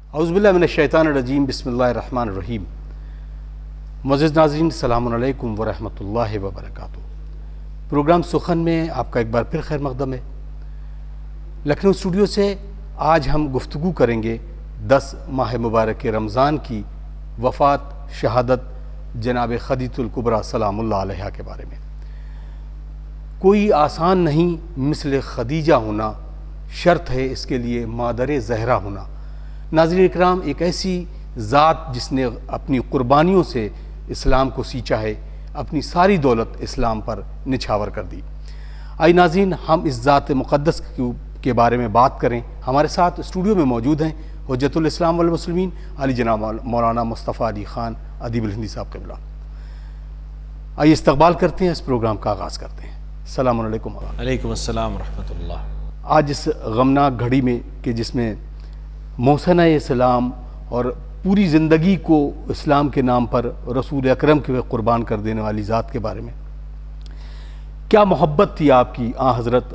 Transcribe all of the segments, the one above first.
اعوذ باللہ من الشیطان الرجیم، بسم اللہ الرحمن الرحیم۔ معزز ناظرین، السلام علیکم ورحمۃ اللہ وبرکاتہ۔ پروگرام سخن میں آپ کا ایک بار پھر خیر مقدم ہے۔ لکھنؤ اسٹوڈیو سے آج ہم گفتگو کریں گے 10 ماہ مبارک رمضان کی وفات شہادت جناب خدیجہ الکبریٰ سلام اللہ علیہا کے بارے میں۔ کوئی آسان نہیں مثل خدیجہ ہونا، شرط ہے اس کے لیے مادر زہرا ہونا۔ ناظرین اکرام، ایک ایسی ذات جس نے اپنی قربانیوں سے اسلام کو سینچا ہے، اپنی ساری دولت اسلام پر نچھاور کر دی۔ آئی ناظرین، ہم اس ذات مقدس کے بارے میں بات کریں۔ ہمارے ساتھ اسٹوڈیو میں موجود ہیں حجت الاسلام والمسلمین علی جناب مولانا مصطفیٰ علی خان ادیب الہندی صاحب قبلہ۔ آئیے استقبال کرتے ہیں، اس پروگرام کا آغاز کرتے ہیں۔ السلام علیکم۔ علیکم السلام ورحمۃ اللہ۔ آج اس غمناک گھڑی میں کہ جس میں محسنہ اسلام اور پوری زندگی کو اسلام کے نام پر رسول اکرم کے قربان کر دینے والی ذات کے بارے میں کیا محبت تھی آپ کی حضرت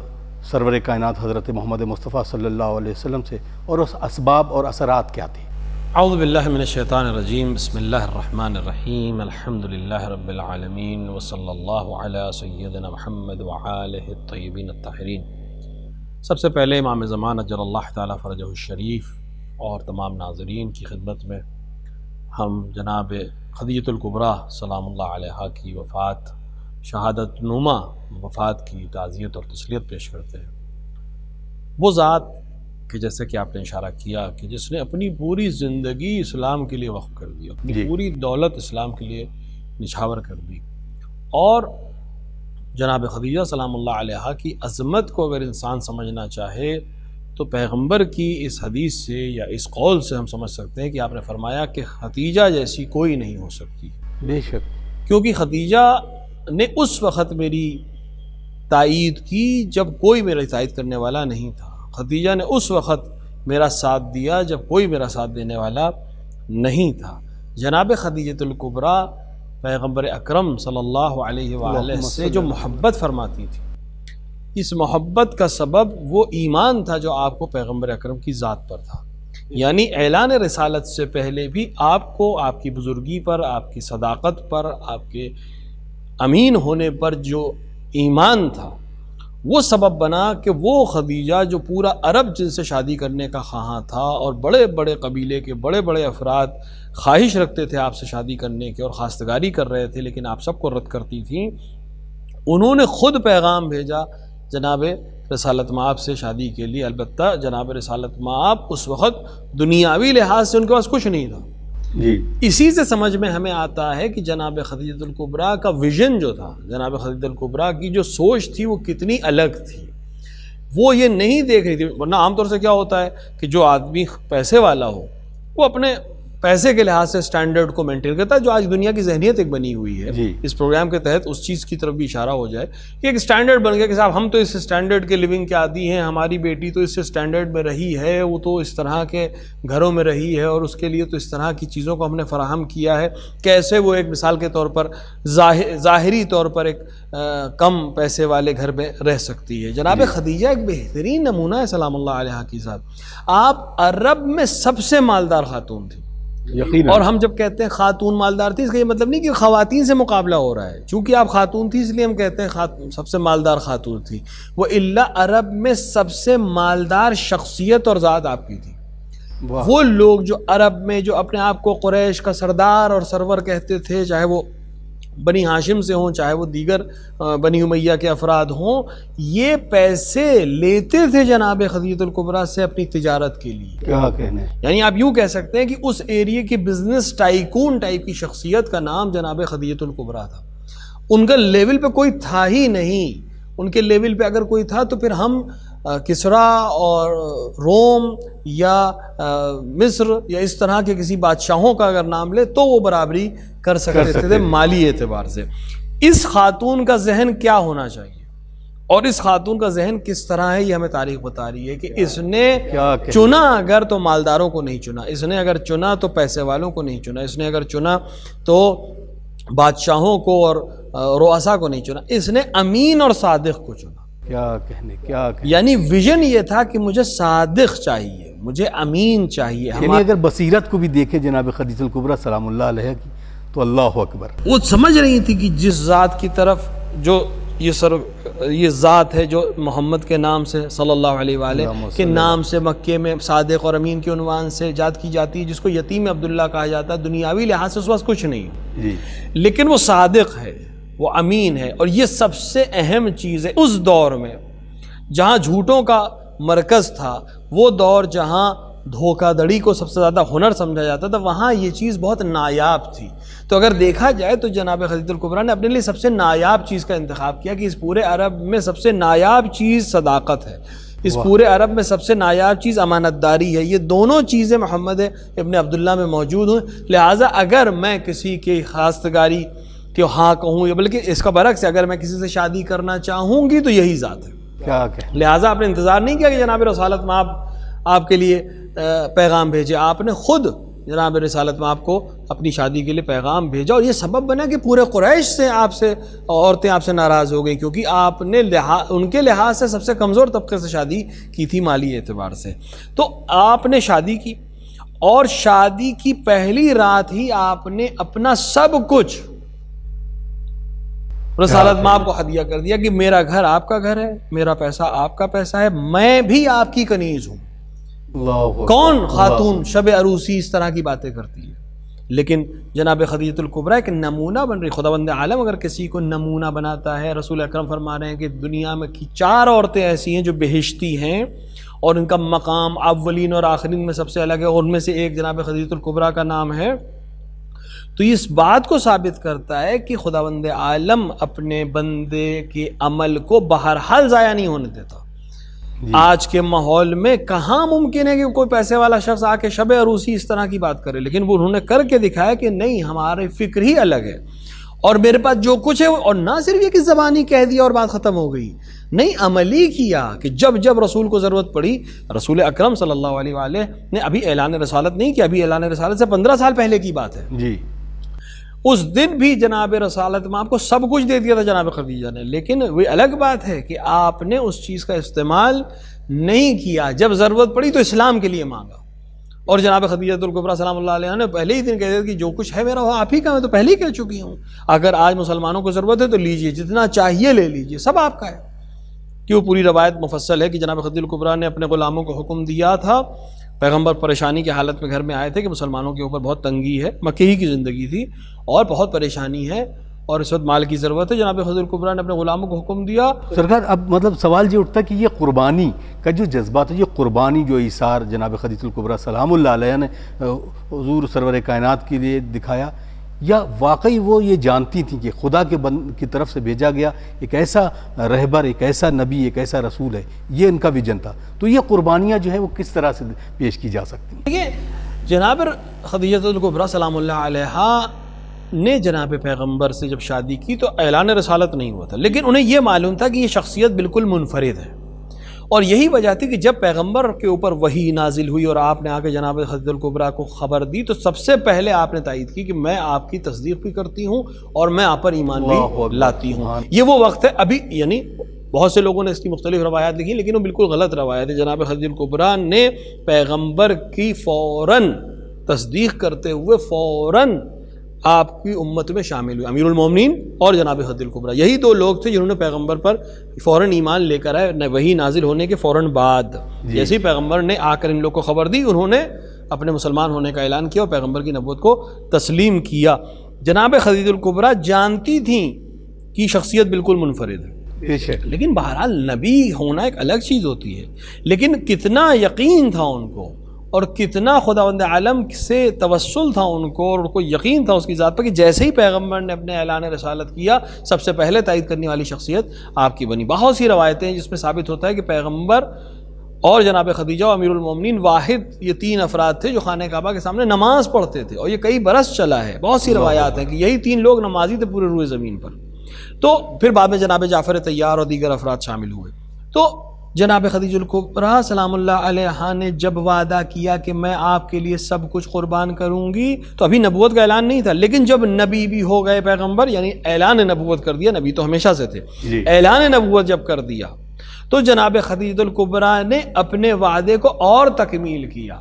سرور کائنات حضرت محمد مصطفیٰ صلی اللہ علیہ وسلم سے، اور اس اسباب اور اثرات کیا تھے؟ اعوذ باللہ من الشیطان الرجیم، بسم اللہ الرحمن الرحیم، الحمد للہ رب العالمین، وصلی اللہ علی سیدنا محمد وآلہ الطیبین الطاہرین۔ سب سے پہلے امام زمان اجل اللہ تعالیٰ فرجہ الشریف اور تمام ناظرین کی خدمت میں ہم جناب خدیجہ الکبریٰ سلام اللہ علیہا کی وفات، شہادت نما وفات کی تعزیت اور تسلیت پیش کرتے ہیں۔ وہ ذات کہ جیسے کہ آپ نے اشارہ کیا کہ جس نے اپنی پوری زندگی اسلام کے لیے وقف کر دی، اپنی پوری دولت اسلام کے لیے نچھاور کر دی، اور جناب خدیجہ سلام اللہ علیہا کی عظمت کو اگر انسان سمجھنا چاہے تو پیغمبر کی اس حدیث سے یا اس قول سے ہم سمجھ سکتے ہیں کہ آپ نے فرمایا کہ خدیجہ جیسی کوئی نہیں ہو سکتی۔ بے شک، کیونکہ خدیجہ نے اس وقت میری تائید کی جب کوئی میری تائید کرنے والا نہیں تھا۔ خدیجہ نے اس وقت میرا ساتھ دیا جب کوئی میرا ساتھ دینے والا نہیں تھا۔ جناب خدیجہ الکبریٰ پیغمبر اکرم صلی اللہ علیہ وآلہ سے جو محبت فرماتی تھی، اس محبت کا سبب وہ ایمان تھا جو آپ کو پیغمبر اکرم کی ذات پر تھا۔ یعنی اعلان رسالت سے پہلے بھی آپ کو آپ کی بزرگی پر، آپ کی صداقت پر، آپ کے امین ہونے پر جو ایمان تھا، وہ سبب بنا کہ وہ خدیجہ جو پورا عرب جن سے شادی کرنے کا خواہاں تھا، اور بڑے بڑے قبیلے کے بڑے بڑے افراد خواہش رکھتے تھے آپ سے شادی کرنے کے اور خواستگاری کر رہے تھے، لیکن آپ سب کو رد کرتی تھیں، انہوں نے خود پیغام بھیجا جناب رسالت مآب سے شادی کے لیے۔ البتہ جناب رسالت مآب اس وقت دنیاوی لحاظ سے ان کے پاس کچھ نہیں تھا۔ اسی سے سمجھ میں ہمیں آتا ہے کہ جناب خدیجہ الکبریٰ کا ویژن جو تھا، جناب خدیجہ الکبریٰ کی جو سوچ تھی وہ کتنی الگ تھی۔ وہ یہ نہیں دیکھ رہی تھی، ورنہ عام طور سے کیا ہوتا ہے کہ جو آدمی پیسے والا ہو وہ اپنے پیسے کے لحاظ سے سٹینڈرڈ کو مینٹین کرتا ہے، جو آج دنیا کی ذہنیت ایک بنی ہوئی ہے۔ اس پروگرام کے تحت اس چیز کی طرف بھی اشارہ ہو جائے کہ ایک سٹینڈرڈ بن گیا کہ صاحب ہم تو اس سٹینڈرڈ کے لیونگ کے عادی ہیں، ہماری بیٹی تو اس سٹینڈرڈ میں رہی ہے، وہ تو اس طرح کے گھروں میں رہی ہے، اور اس کے لیے تو اس طرح کی چیزوں کو ہم نے فراہم کیا ہے، کیسے وہ ایک مثال کے طور پر ظاہری طور پر ایک کم پیسے والے گھر میں رہ سکتی ہے۔ جناب خدیجہ ایک بہترین نمونہ ہے سلام اللہ علیہا کی ذات۔ آپ عرب میں سب سے مالدار خاتون تھی، اور ہم جب کہتے ہیں خاتون مالدار تھی، اس کا یہ مطلب نہیں کہ خواتین سے مقابلہ ہو رہا ہے، چونکہ آپ خاتون تھی اس لیے ہم کہتے ہیں سب سے مالدار خاتون تھی، وہ الا عرب میں سب سے مالدار شخصیت اور ذات آپ کی تھی۔ وہ لوگ جو عرب میں جو اپنے آپ کو قریش کا سردار اور سرور کہتے تھے، چاہے وہ بنی ہاشم سے ہوں، چاہے وہ دیگر بنی امیہ کے افراد ہوں، یہ پیسے لیتے تھے جناب خدیجہ الکبریٰ سے اپنی تجارت کے لیے۔ کیا کہنے، یعنی آپ یوں کہہ سکتے ہیں کہ اس ایریے کی بزنس ٹائکون ٹائپ کی شخصیت کا نام جناب خدیجہ الکبریٰ تھا۔ ان کا لیول پہ کوئی تھا ہی نہیں، ان کے لیول پہ اگر کوئی تھا تو پھر ہم کسریٰ اور روم یا مصر یا اس طرح کے کسی بادشاہوں کا اگر نام لے تو وہ برابری کر سکتے تھے مالی اعتبار سے۔ اس خاتون کا ذہن کیا ہونا چاہیے اور اس خاتون کا ذہن کس طرح ہے، یہ ہمیں تاریخ بتا رہی ہے کہ اس نے چنا اگر تو مالداروں کو نہیں چنا، اس نے اگر چنا تو پیسے والوں کو نہیں چنا، اس نے اگر چنا تو بادشاہوں کو اور رؤسا کو نہیں چنا، اس نے امین اور صادق کو چنا۔ کیا کہنے، کیا کہنے. یعنی ویژن یہ تھا کہ مجھے صادق چاہیے، مجھے امین چاہیے. یعنی اگر بصیرت کو بھی دیکھیں جناب خدیجہ الکبریٰ سلام اللہ علیہ کی تو اللہ اکبر. وہ سمجھ رہی تھی کہ جس ذات کی طرف جو یہ ذات ہے جو محمد کے نام سے صلی اللہ علیہ وآلہ کے نام سے مکے میں صادق اور امین کے عنوان سے یاد کی جاتی ہے، جس کو یتیم عبداللہ کہا جاتا ہے، دنیاوی لحاظ سے اس وقت کچھ نہیں جی، لیکن وہ صادق ہے، وہ امین ہے. اور یہ سب سے اہم چیز ہے اس دور میں جہاں جھوٹوں کا مرکز تھا، وہ دور جہاں دھوکہ دڑی کو سب سے زیادہ ہنر سمجھا جاتا تھا، وہاں یہ چیز بہت نایاب تھی. تو اگر دیکھا جائے تو جناب خدیجہ الکبریٰ نے اپنے لیے سب سے نایاب چیز کا انتخاب کیا کہ اس پورے عرب میں سب سے نایاب چیز صداقت ہے، اس پورے عرب میں سب سے نایاب چیز امانت داری ہے. یہ دونوں چیزیں محمد ابن عبداللہ میں موجود ہیں. لہٰذا اگر میں کسی کی خواستگاری کہ ہاں کہوں، یا بلکہ اس کا برعکس ہے، اگر میں کسی سے شادی کرنا چاہوں گی تو یہی ذات ہے. کیا کہ لہٰذا آپ نے انتظار نہیں کیا کہ جناب رسالت میں آپ کے لیے پیغام بھیجے، آپ نے خود جناب رسالت میں آپ کو اپنی شادی کے لیے پیغام بھیجا. اور یہ سبب بنا کہ پورے قریش سے عورتیں آپ سے ناراض ہو گئی، کیونکہ آپ نے ان کے لحاظ سے سب سے کمزور طبقے سے شادی کی تھی مالی اعتبار سے. تو آپ نے شادی کی، اور شادی کی پہلی رات ہی آپ نے اپنا سب کچھ رسالت میں آپ کو ہدیہ کر دیا کہ میرا گھر آپ کا گھر ہے، میرا پیسہ آپ کا پیسہ ہے، میں بھی آپ کی کنیز ہوں. کون خاتون شب عروسی اس طرح کی باتیں کرتی ہے؟ لیکن جناب خدیجہ الکبریٰ ایک نمونہ بن رہی. خداوند عالم اگر کسی کو نمونہ بناتا ہے، رسول اکرم فرما رہے ہیں کہ دنیا میں کی 4 عورتیں ایسی ہیں جو بہشتی ہیں اور ان کا مقام اولین اور آخرین میں سب سے الگ ہے، اور ان میں سے ایک جناب خدیجہ الکبریٰ کا نام ہے. تو اس بات کو ثابت کرتا ہے کہ خداوند عالم اپنے بندے کے عمل کو بہرحال ضائع نہیں ہونے دیتا. آج کے ماحول میں کہاں ممکن ہے کہ کوئی پیسے والا شخص آ کے شب عروسی اس طرح کی بات کرے، لیکن وہ انہوں نے کر کے دکھایا کہ نہیں، ہمارے فکر ہی الگ ہے اور میرے پاس جو کچھ ہے. اور نہ صرف یہ کہ زبانی کہہ دیا اور بات ختم ہو گئی، نہیں، عملی کیا کہ جب رسول کو ضرورت پڑی، رسول اکرم صلی اللہ علیہ وآلہ نے ابھی اعلان رسالت نہیں کیا، ابھی اعلان رسالت سے 15 سال پہلے کی بات ہے جی، اس دن بھی جناب رسالت میں آپ کو سب کچھ دے دیا تھا جناب خدیجہ نے. لیکن وہ الگ بات ہے کہ آپ نے اس چیز کا استعمال نہیں کیا. جب ضرورت پڑی تو اسلام کے لیے مانگا. اور جناب خدیجہ الکبریٰ سلام اللہ علیہ نے پہلے ہی دن کہہ دیا کہ جو کچھ ہے میرا وہ آپ ہی کا، میں تو پہلے ہی کہہ چکی ہوں، اگر آج مسلمانوں کو ضرورت ہے تو لیجئے، جتنا چاہیے لے لیجئے، سب آپ کا ہے. کہ وہ پوری روایت مفصل ہے کہ جناب خدیجہ الکبریٰ نے اپنے غلاموں کو حکم دیا تھا، پیغمبر پریشانی کی حالت میں گھر میں آئے تھے کہ مسلمانوں کے اوپر بہت تنگی ہے، مکے ہی کی زندگی تھی اور بہت پریشانی ہے اور اس وقت مال کی ضرورت ہے. جناب خدیجہ الکبریٰ نے اپنے غلاموں کو حکم دیا. سرکار اب مطلب سوال یہ اٹھتا کہ یہ قربانی کا جو جذبات ہے، یہ قربانی جو ایثار جناب خدیجہ الکبریٰ سلام اللہ علیہ نے حضور سرور کائنات کے لیے دکھایا، یا واقعی وہ یہ جانتی تھیں کہ خدا کی طرف سے بھیجا گیا ایک ایسا رہبر، ایک ایسا نبی، ایک ایسا رسول ہے، یہ ان کا ویژن تھا؟ تو یہ قربانیاں جو ہیں وہ کس طرح سے پیش کی جا سکتی ہیں؟ دیکھیے، جناب خدیجہ الکبریٰ سلام اللہ علیہا نے جناب پیغمبر سے جب شادی کی تو اعلان رسالت نہیں ہوا تھا، لیکن انہیں یہ معلوم تھا کہ یہ شخصیت بالکل منفرد ہے. اور یہی وجہ تھی کہ جب پیغمبر کے اوپر وحی نازل ہوئی اور آپ نے آ کے جناب خدیجہ الکبریٰ کو خبر دی تو سب سے پہلے آپ نے تائید کی کہ میں آپ کی تصدیق بھی کرتی ہوں اور میں آپ پر ایمان بھی لاتی ہوں. یہ وہ وقت ہے ابھی، یعنی بہت سے لوگوں نے اس کی مختلف روایات لکھی لیکن وہ بالکل غلط روایت ہے. جناب خدیجہ الکبریٰ نے پیغمبر کی فوراً تصدیق کرتے ہوئے فوراً آپ کی امت میں شامل ہوئے. امیر المومنین اور جناب خدیجہ الکبریٰ یہی 2 لوگ تھے جنہوں نے پیغمبر پر فوراً ایمان لے کر آئے، وہی نازل ہونے کے فوراً بعد. جیسے ہی پیغمبر نے آ کر ان لوگ کو خبر دی، انہوں نے اپنے مسلمان ہونے کا اعلان کیا اور پیغمبر کی نبوت کو تسلیم کیا. جناب خدیجہ الکبریٰ جانتی تھیں کہ شخصیت بالکل منفرد ہے، لیکن بہرحال نبی ہونا ایک الگ چیز ہوتی ہے. لیکن کتنا یقین تھا ان کو اور کتنا خداوند عالم سے توسل تھا ان کو، اور ان کو یقین تھا اس کی ذات پر کہ جیسے ہی پیغمبر نے اپنے اعلان رسالت کیا سب سے پہلے تائید کرنے والی شخصیت آپ کی بنی. بہت سی روایتیں ہیں جس میں ثابت ہوتا ہے کہ پیغمبر اور جناب خدیجہ اور امیر المومنین واحد یہ 3 افراد تھے جو خانہ کعبہ کے سامنے نماز پڑھتے تھے، اور یہ کئی برس چلا ہے. بہت سی روایات ہیں کہ یہی 3 لوگ نمازی تھے پورے روئے زمین پر. تو پھر بعد میں جناب جعفر طیار اور دیگر افراد شامل ہوئے. تو جناب خدیجہ الکبریٰ سلام اللہ علیہا نے جب وعدہ کیا کہ میں آپ کے لیے سب کچھ قربان کروں گی، تو ابھی نبوت کا اعلان نہیں تھا، لیکن جب نبی بھی ہو گئے پیغمبر، یعنی اعلان نبوت کر دیا، نبی تو ہمیشہ سے تھے، اعلان نبوت جب کر دیا تو جناب خدیجہ الکبریٰ نے اپنے وعدے کو اور تکمیل کیا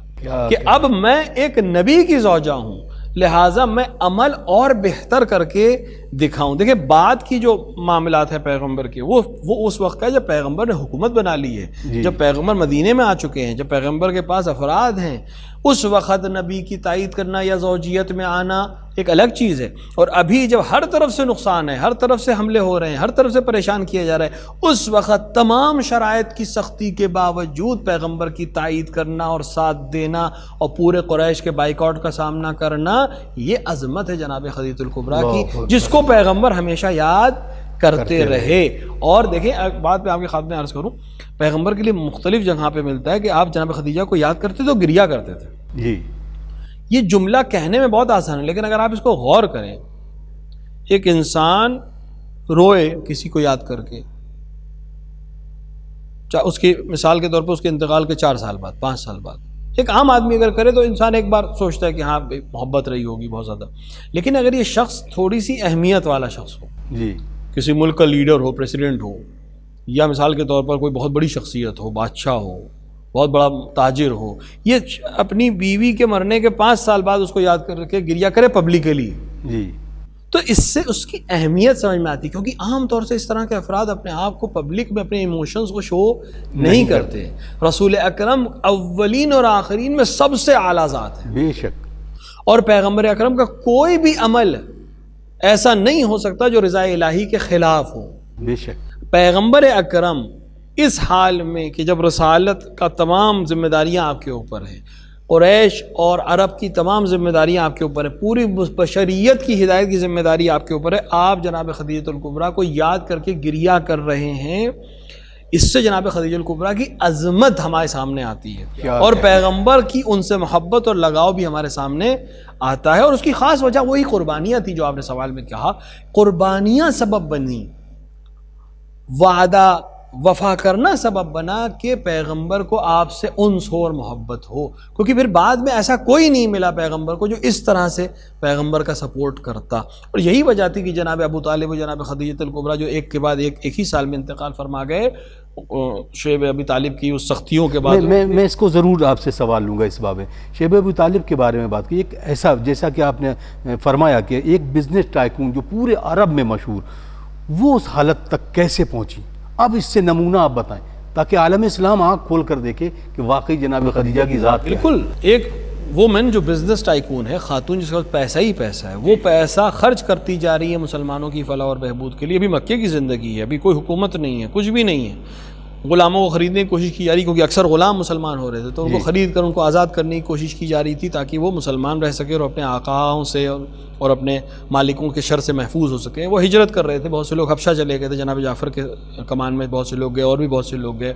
کہ اب میں ایک نبی کی زوجہ ہوں، لہٰذا میں عمل اور بہتر کر کے دکھاؤں۔ دیکھیں بعد کی جو معاملات ہیں پیغمبر کے، وہ اس وقت کا جب پیغمبر نے حکومت بنا لی ہے، جب پیغمبر مدینے میں آ چکے ہیں، جب پیغمبر کے پاس افراد ہیں، اس وقت نبی کی تائید کرنا یا زوجیت میں آنا ایک الگ چیز ہے۔ اور ابھی جب ہر طرف سے نقصان ہے، ہر طرف سے حملے ہو رہے ہیں، ہر طرف سے پریشان کیا جا رہا ہے، اس وقت تمام شرائط کی سختی کے باوجود پیغمبر کی تائید کرنا اور ساتھ دینا اور پورے قریش کے بائیکاٹ کا سامنا کرنا، یہ عظمت ہے جناب خدیجہ الکبریٰ کی، جس کو پیغمبر ہمیشہ یاد کرتے رہے۔ اور دیکھیں ایک بات پہ آپ کے خاتمے عرض کروں، پیغمبر کے لیے مختلف جگہ پہ ملتا ہے کہ آپ جناب خدیجہ کو یاد کرتے تو گریا کرتے تھے۔ جی یہ جملہ کہنے میں بہت آسان ہے، لیکن اگر آپ اس کو غور کریں، ایک انسان روئے کسی کو یاد کر کے، اس کی مثال کے طور پر اس کے انتقال کے 4 سال بعد، 5 سال بعد، ایک عام آدمی اگر کرے تو انسان ایک بار سوچتا ہے کہ ہاں محبت رہی ہوگی بہت زیادہ، لیکن اگر یہ شخص تھوڑی سی اہمیت والا شخص ہو، جی کسی ملک کا لیڈر ہو، پریسیڈنٹ ہو، یا مثال کے طور پر کوئی بہت بڑی شخصیت ہو، بادشاہ ہو، بہت بڑا تاجر ہو، یہ اپنی بیوی کے مرنے کے 5 سال بعد اس کو یاد کر کے گریہ کرے پبلکلی، جی تو اس سے اس کی اہمیت سمجھ میں آتی، کیونکہ عام طور سے اس طرح کے افراد اپنے آپ کو پبلک میں اپنے ایموشنز کو شو نہیں کرتے۔ رسول اکرم اولین اور آخرین میں سب سے اعلیٰ ذات ہے، بے شک، اور پیغمبر اکرم کا کوئی بھی عمل ایسا نہیں ہو سکتا جو رضا الہی کے خلاف ہو۔ بے شک، پیغمبر اکرم اس حال میں کہ جب رسالت کا تمام ذمہ داریاں آپ کے اوپر ہیں، قریش اور عرب کی تمام ذمہ داریاں آپ کے اوپر ہیں، پوری بشریت کی ہدایت کی ذمہ داری آپ کے اوپر ہے، آپ جناب خدیجہ الکبریٰ کو یاد کر کے گریہ کر رہے ہیں، اس سے جناب خدیجہ الکبریٰ کی عظمت ہمارے سامنے آتی ہے، اور پیغمبر کی ان سے محبت اور لگاؤ بھی ہمارے سامنے آتا ہے۔ اور اس کی خاص وجہ وہی قربانیاں تھی جو آپ نے سوال میں کہا، قربانیاں سبب بنی، وعدہ وفا کرنا سبب بنا کہ پیغمبر کو آپ سے انس ہو اور محبت ہو، کیونکہ پھر بعد میں ایسا کوئی نہیں ملا پیغمبر کو جو اس طرح سے پیغمبر کا سپورٹ کرتا۔ اور یہی وجہ تھی کہ جناب ابو طالب و جناب خدیجہ الکبریٰ جو ایک کے بعد ایک ہی سال میں انتقال فرما گئے، شیب ابی طالب کی اس سختیوں کے بعد میں اس کو ضرور آپ سے سوال لوں گا اس باب میں۔ شیب ابی طالب کے بارے میں بات کی، ایک ایسا جیسا کہ آپ نے فرمایا کہ ایک بزنس ٹائکون جو پورے عرب میں مشہور، وہ اس حالت تک کیسے پہنچی؟ اب اس سے نمونہ آپ بتائیں تاکہ عالم اسلام آنکھ کھول کر دیکھے کہ واقعی جناب خدیجہ کی ذات کیا ہے۔ بالکل، ایک وومن جو بزنس ٹائکون ہے، خاتون جس کے پاس پیسہ ہی پیسہ ہے، وہ پیسہ خرچ کرتی جا رہی ہے مسلمانوں کی فلاح اور بہبود کے لیے۔ ابھی مکے کی زندگی ہے، ابھی کوئی حکومت نہیں ہے، کچھ بھی نہیں ہے، غلاموں کو خریدنے کی کوشش کی جا رہی، کیونکہ اکثر غلام مسلمان ہو رہے تھے، تو ان کو خرید کر ان کو آزاد کرنے کی کوشش کی جا رہی تھی تاکہ وہ مسلمان رہ سکے اور اپنے آقاؤں سے اور اپنے مالکوں کے شر سے محفوظ ہو سکیں۔ وہ ہجرت کر رہے تھے، بہت سے لوگ حبشہ چلے گئے تھے، جناب جعفر کے کمان میں بہت سے لوگ گئے، اور بھی بہت سے لوگ گئے۔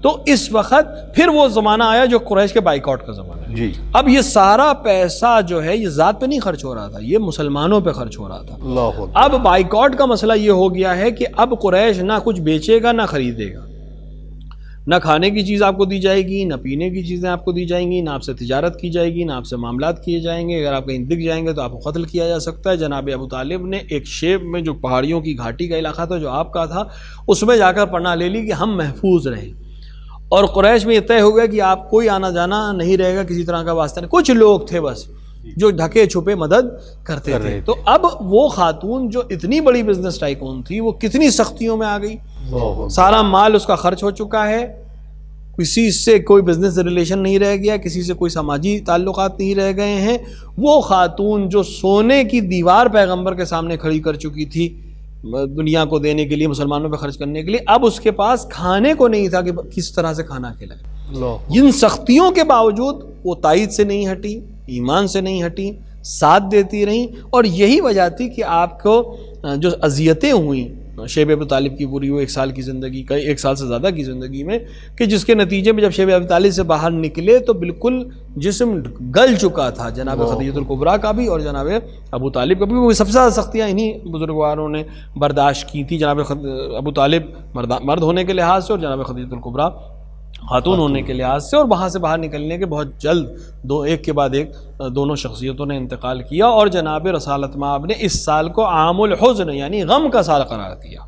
تو اس وقت پھر وہ زمانہ آیا جو قریش کے بائیکاٹ کا زمانہ ہے۔ جی، اب یہ سارا پیسہ جو ہے یہ ذات پہ نہیں خرچ ہو رہا تھا، یہ مسلمانوں پہ خرچ ہو رہا تھا۔ اللہ اکبر۔ اب بائیکاٹ کا مسئلہ یہ ہو گیا ہے کہ اب قریش نہ کچھ بیچے گا نہ خریدے گا، نہ کھانے کی چیز آپ کو دی جائے گی، نہ پینے کی چیزیں آپ کو دی جائیں گی، نہ آپ سے تجارت کی جائے گی، نہ آپ سے معاملات کیے جائیں گے، اگر آپ کہیں دکھ جائیں گے تو آپ کو قتل کیا جا سکتا ہے۔ جناب ابو طالب نے ایک شیب میں جو پہاڑیوں کی گھاٹی کا علاقہ تھا جو آپ کا تھا، اس میں جا کر پناہ لے لی کہ ہم محفوظ رہیں، اور قریش میں یہ طے ہو گیا کہ آپ کوئی آنا جانا نہیں رہے گا، کسی طرح کا واسطہ نہیں۔ کچھ لوگ تھے بس جو ڈھکے چھپے مدد کرتے تھے۔ تو اب وہ خاتون جو اتنی بڑی بزنس ٹائکون تھی، وہ کتنی سختیوں میں آ گئی، سارا مال اس کا خرچ ہو چکا ہے، کسی سے کوئی بزنس ریلیشن نہیں رہ گیا، کسی سے کوئی سماجی تعلقات نہیں رہ گئے ہیں۔ وہ خاتون جو سونے کی دیوار پیغمبر کے سامنے کھڑی کر چکی تھی دنیا کو دینے کے لیے، مسلمانوں پہ خرچ کرنے کے لیے، اب اس کے پاس کھانے کو نہیں تھا کہ کس طرح سے کھانا کھلائے۔ ان سختیوں کے باوجود وہ تائید سے نہیں ہٹی، ایمان سے نہیں ہٹی، ساتھ دیتی رہیں، اور یہی وجہ تھی کہ آپ کو جو اذیتیں ہوئیں شیب ابی طالب کی پوری وہ 1 سال کی زندگی کا، 1 سال سے زیادہ کی زندگی میں، کہ جس کے نتیجے میں جب شیب ابی طالب سے باہر نکلے تو بالکل جسم گل چکا تھا جناب خدیجہ الکبریٰ کا بھی اور جناب ابو طالب کا بھی۔ وہ سب سے زیادہ سختیاں انہی بزرگواروں نے برداشت کی تھی، جناب ابو طالب مرد ہونے کے لحاظ سے اور جناب خدیجہ الکبریٰ خاتون ہونے کے لحاظ سے۔ اور وہاں سے باہر نکلنے کے بہت جلد ایک کے بعد ایک دونوں شخصیتوں نے انتقال کیا، اور جناب رسالت مآب نے اس سال کو عام الحزن یعنی غم کا سال قرار دیا۔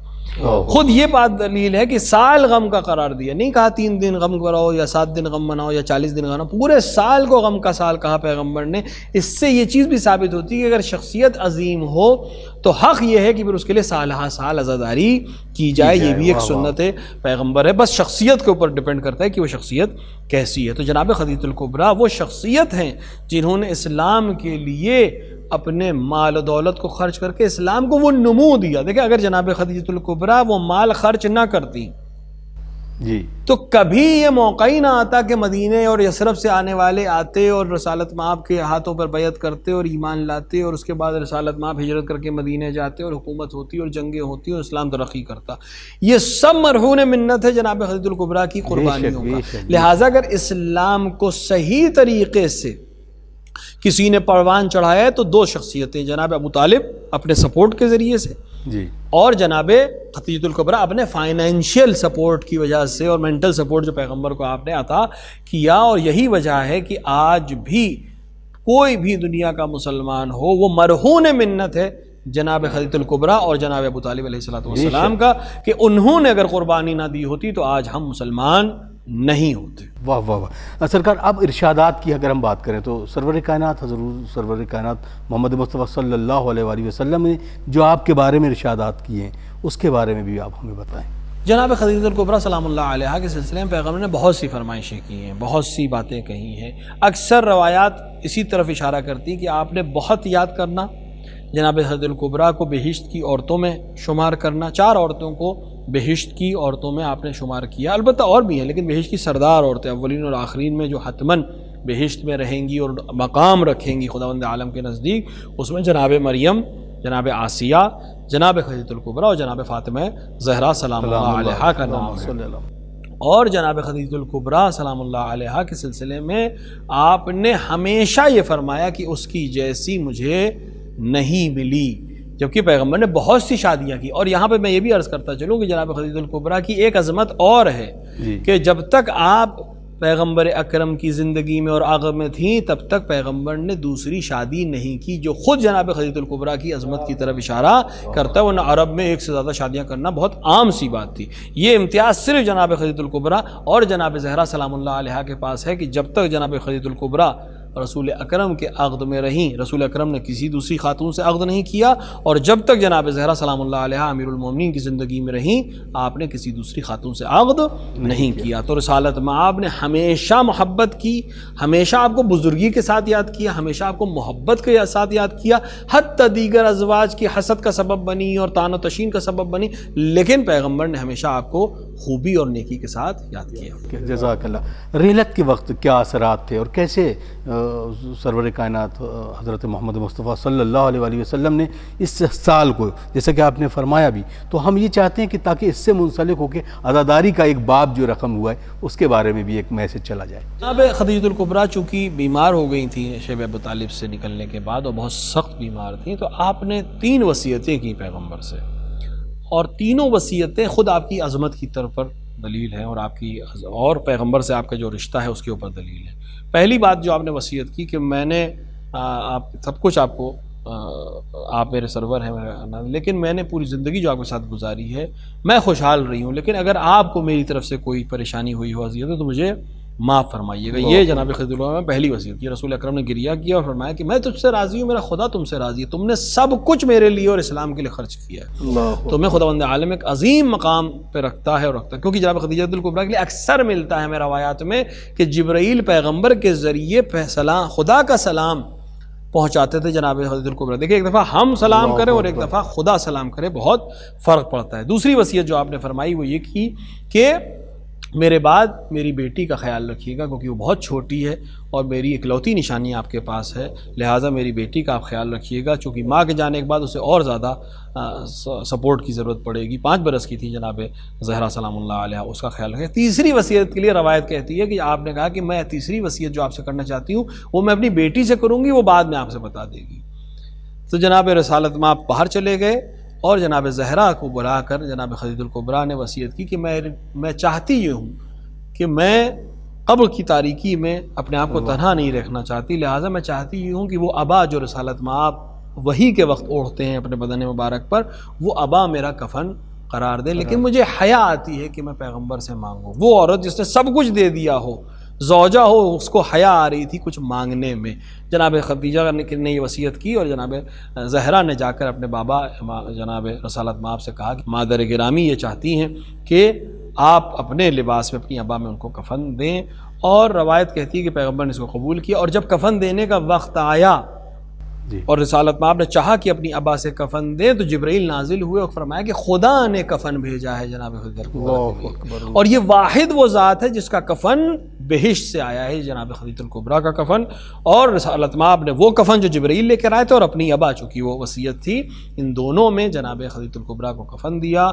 خود یہ بات دلیل ہے کہ سال غم کا قرار دیا، نہیں کہا 3 دن غم کرو یا 7 دن غم مناؤ یا 40 دن غم، پورے سال کو غم کا سال کہا پیغمبر نے۔ اس سے یہ چیز بھی ثابت ہوتی ہے کہ اگر شخصیت عظیم ہو تو حق یہ ہے کہ پھر اس کے لیے سال ہا سال عزاداری کی جائے، یہ بھی ایک سنت پیغمبر ہے، بس شخصیت کے اوپر ڈیپینڈ کرتا ہے کہ وہ شخصیت کیسی ہے۔ تو جناب خدیجہ الکبریٰ وہ شخصیت ہیں جنہوں نے اسلام کے لیے اپنے مال و دولت کو خرچ کر کے اسلام کو وہ نمو دیا۔ دیکھیں اگر جناب خدیجہ الکبریٰ وہ مال خرچ نہ کرتی جی تو کبھی یہ موقع ہی نہ آتا کہ مدینے اور یثرب سے آنے والے آتے اور رسالت مآب کے ہاتھوں پر بیعت کرتے اور ایمان لاتے، اور اس کے بعد رسالت مآب ہجرت کر کے مدینے جاتے اور حکومت ہوتی اور جنگیں ہوتی اور اسلام ترقی کرتا۔ یہ سب مرہون منت ہے جناب خدیجہ الکبریٰ کی قربانیوں کا۔ لہٰذا اگر اسلام کو صحیح طریقے سے کسی نے پروان چڑھایا ہے تو 2 شخصیتیں، جناب ابو طالب اپنے سپورٹ کے ذریعے سے جی، اور جناب خدیجہ الکبریٰ اپنے فائنینشیل سپورٹ کی وجہ سے اور مینٹل سپورٹ جو پیغمبر کو آپ نے عطا کیا۔ اور یہی وجہ ہے کہ آج بھی کوئی بھی دنیا کا مسلمان ہو وہ مرہون منت ہے جناب خدیجہ الکبریٰ اور جناب ابو طالب علیہ السلام کا، کہ انہوں نے اگر قربانی نہ دی ہوتی تو آج ہم مسلمان نہیں ہوتے۔ واہ واہ واہ سرکار، اب ارشادات کی اگر ہم بات کریں تو سرور کائنات حضرت سرور کائنات محمد مصطفیٰ صلی اللہ علیہ وآلہ وسلم نے جو آپ کے بارے میں ارشادات کیے ہیں اس کے بارے میں بھی آپ ہمیں بتائیں۔ جناب خدیجہ الکبریٰ سلام اللہ علیہا کے سلسلے میں پیغمبر نے بہت سی فرمائشیں کی ہیں، بہت سی باتیں کہی ہیں۔ اکثر روایات اسی طرف اشارہ کرتی ہیں کہ آپ نے بہت یاد کرنا، جناب خدیجہ الکبریٰ کو بہشت کی عورتوں میں شمار کرنا، 4 عورتوں کو بہشت کی عورتوں میں آپ نے شمار کیا، البتہ اور بھی ہیں لیکن بہشت کی سردار عورتیں اولین اور آخرین میں جو حتماً بہشت میں رہیں گی اور مقام رکھیں گی خداوند عالم کے نزدیک، اس میں جناب مریم، جناب آسیہ، جناب خدیجہ الکبریٰ اور جناب فاطمہ زہرا سلام اللہ علیہا کا نام ہے۔ اور جناب خدیجہ الکبریٰ سلام اللہ علیہا کے سلسلے میں آپ نے ہمیشہ یہ فرمایا کہ اس کی جیسی مجھے نہیں ملی، جبکہ پیغمبر نے بہت سی شادیاں کی۔ اور یہاں پہ میں یہ بھی عرض کرتا چلوں کہ جناب خدیجہ الکبریٰ کی ایک عظمت اور ہے کہ جب تک آپ پیغمبر اکرم کی زندگی میں اور عقب میں تھیں تب تک پیغمبر نے دوسری شادی نہیں کی، جو خود جناب خدیجہ الکبریٰ کی عظمت کی طرف اشارہ کرتا ہے، ورنہ عرب میں 1 سے زیادہ شادیاں کرنا بہت عام سی بات تھی۔ یہ امتیاز صرف جناب خدیجہ الکبریٰ اور جناب زہرا سلام اللہ علیہا کے پاس ہے کہ جب تک جناب خدیجہ الکبریٰ رسول اکرم کے عقد میں رہیں، رسول اکرم نے کسی دوسری خاتون سے عقد نہیں کیا، اور جب تک جناب زہرا سلام اللہ علیہا امیر المومنین کی زندگی میں رہیں آپ نے کسی دوسری خاتون سے عقد نہیں کیا۔ تو رسالت مآب نے ہمیشہ محبت کی، ہمیشہ آپ کو بزرگی کے ساتھ یاد کیا، ہمیشہ آپ کو محبت کے ساتھ یاد کیا، حتی دیگر ازواج کی حسد کا سبب بنی اور طعن و تشین کا سبب بنی، لیکن پیغمبر نے ہمیشہ آپ کو خوبی اور نیکی کے ساتھ یاد کیا۔ جزاک اللہ۔ رحلت کے وقت کیا اثرات تھے اور کیسے سرور کائنات حضرت محمد مصطفیٰ صلی اللہ علیہ وآلہ وسلم نے اس سال کو، جیسا کہ آپ نے فرمایا بھی، تو ہم یہ چاہتے ہیں کہ تاکہ اس سے منسلک ہو کے عزاداری کا ایک باب جو رقم ہوا ہے اس کے بارے میں بھی ایک میسج چلا جائے۔ جناب خدیجہ الکبریٰ چونکہ بیمار ہو گئی تھیں شیب ابو طالب سے نکلنے کے بعد اور بہت سخت بیمار تھیں، تو آپ نے 3 وصیتیں کی پیغمبر سے، اور تینوں وصیتیں خود آپ کی عظمت کی طرف پر دلیل ہیں اور آپ کی اور پیغمبر سے آپ کا جو رشتہ ہے اس کے اوپر دلیل ہے۔ پہلی بات جو آپ نے وصیت کی کہ میں نے آپ سب کچھ آپ کو آپ میرے سرور ہیں لیکن میں نے پوری زندگی جو آپ کے ساتھ گزاری ہے میں خوشحال رہی ہوں، لیکن اگر آپ کو میری طرف سے کوئی پریشانی ہوئی ہو اذیت ہے تو مجھے معاف فرمائیے گا۔ یہ جناب خدیجہ الکبریٰ میں پہلی وصیت کی۔ رسول اکرم نے گریہ کیا اور فرمایا کہ میں تجھ سے راضی ہوں، میرا خدا تم سے راضی ہے، تم نے سب کچھ میرے لیے اور اسلام کے لیے خرچ کیا ہے، تمہیں خداوند عالم ایک عظیم مقام پہ رکھتا ہے اور رکھتا ہے۔ کیونکہ جناب خدیجہ الکبریٰ کے لیے اکثر ملتا ہے ہمیں روایات میں کہ جبرائیل پیغمبر کے ذریعے خدا کا سلام پہنچاتے تھے جناب خدیجہ الکبریٰ۔ دیکھیں ایک دفعہ ہم سلام کریں اور ایک دفعہ خدا سلام کرے، بہت فرق پڑتا ہے۔ دوسری وصیت جو آپ نے فرمائی وہ یہ کی کہ میرے بعد میری بیٹی کا خیال رکھیے گا، کیونکہ وہ بہت چھوٹی ہے اور میری اکلوتی نشانی آپ کے پاس ہے، لہٰذا میری بیٹی کا آپ خیال رکھیے گا، چونکہ ماں کے جانے کے بعد اسے اور زیادہ سپورٹ کی ضرورت پڑے گی۔ 5 برس کی تھی جناب زہرا سلام اللہ علیہ، اس کا خیال رکھیں۔ تیسری وصیت کے لیے روایت کہتی ہے کہ آپ نے کہا کہ میں تیسری وصیت جو آپ سے کرنا چاہتی ہوں وہ میں اپنی بیٹی سے کروں گی، وہ بعد میں آپ سے بتا دے گی۔ تو جناب رسالت ماں باہر چلے گئے اور جناب زہرا کو بلا کر جناب خدیجہ الکبریٰ نے وصیت کی کہ میں چاہتی یہ ہوں کہ میں قبر کی تاریکی میں اپنے آپ کو تنہا نہیں رکھنا چاہتی، لہٰذا میں چاہتی یہ ہوں کہ وہ عبا جو رسالت مآب وحی کے وقت اوڑھتے ہیں اپنے بدن مبارک پر، وہ عبا میرا کفن قرار دیں، لیکن مجھے حیا آتی ہے کہ میں پیغمبر سے مانگوں۔ وہ عورت جس نے سب کچھ دے دیا ہو، زوجہ ہو، اس کو حیا آ رہی تھی کچھ مانگنے میں۔ جناب خدیجہ نے یہ وصیت کی، اور جناب زہرا نے جا کر اپنے بابا جناب رسالت مآب سے کہا کہ مادر گرامی یہ چاہتی ہیں کہ آپ اپنے لباس میں اپنی ابا میں ان کو کفن دیں، اور روایت کہتی ہے کہ پیغمبر نے اس کو قبول کیا، اور جب کفن دینے کا وقت آیا جی اور رسالت مآب نے چاہا کہ اپنی ابا سے کفن دیں، تو جبرائیل نازل ہوئے اور فرمایا کہ خدا نے کفن بھیجا ہے جناب خدیجہ کو۔ اللہ اکبر۔ اور یہ واحد وہ ذات ہے جس کا کفن بہشت سے آیا ہے، جناب خدیجہ الکبریٰ کا کفن، اور رسالت مآب نے وہ کفن جو جبرائیل لے کر آئے تھے، اور اپنی ابا چونکہ وہ وصیت تھی، ان دونوں میں جناب خدیجہ الکبریٰ کو کفن دیا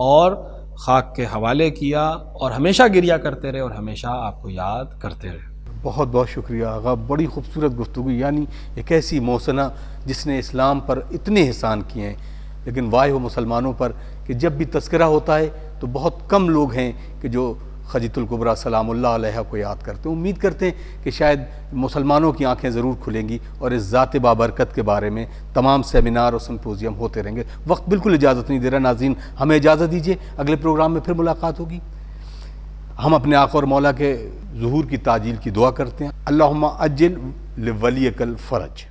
اور خاک کے حوالے کیا، اور ہمیشہ گریہ کرتے رہے اور ہمیشہ آپ کو یاد کرتے رہے۔ بہت بہت شکریہ آغا، بڑی خوبصورت گفتگو، یعنی ایک ایسی محسنہ جس نے اسلام پر اتنے احسان کیے ہیں، لیکن واہ ہو مسلمانوں پر کہ جب بھی تذکرہ ہوتا ہے تو بہت کم لوگ ہیں کہ جو خدیجہ الکبریٰ سلام اللہ علیہا کو یاد کرتے ہیں۔ امید کرتے ہیں کہ شاید مسلمانوں کی آنکھیں ضرور کھلیں گی اور اس ذات بابرکت کے بارے میں تمام سیمینار اور سمپوزیم ہوتے رہیں گے۔ وقت بالکل اجازت نہیں دے رہا، ناظرین ہمیں اجازت دیجیے، اگلے پروگرام میں پھر ملاقات ہوگی۔ ہم اپنے آقا اور مولا کے ظہور کی تعجیل کی دعا کرتے ہیں۔ اللہم اجل لولیک الفرج۔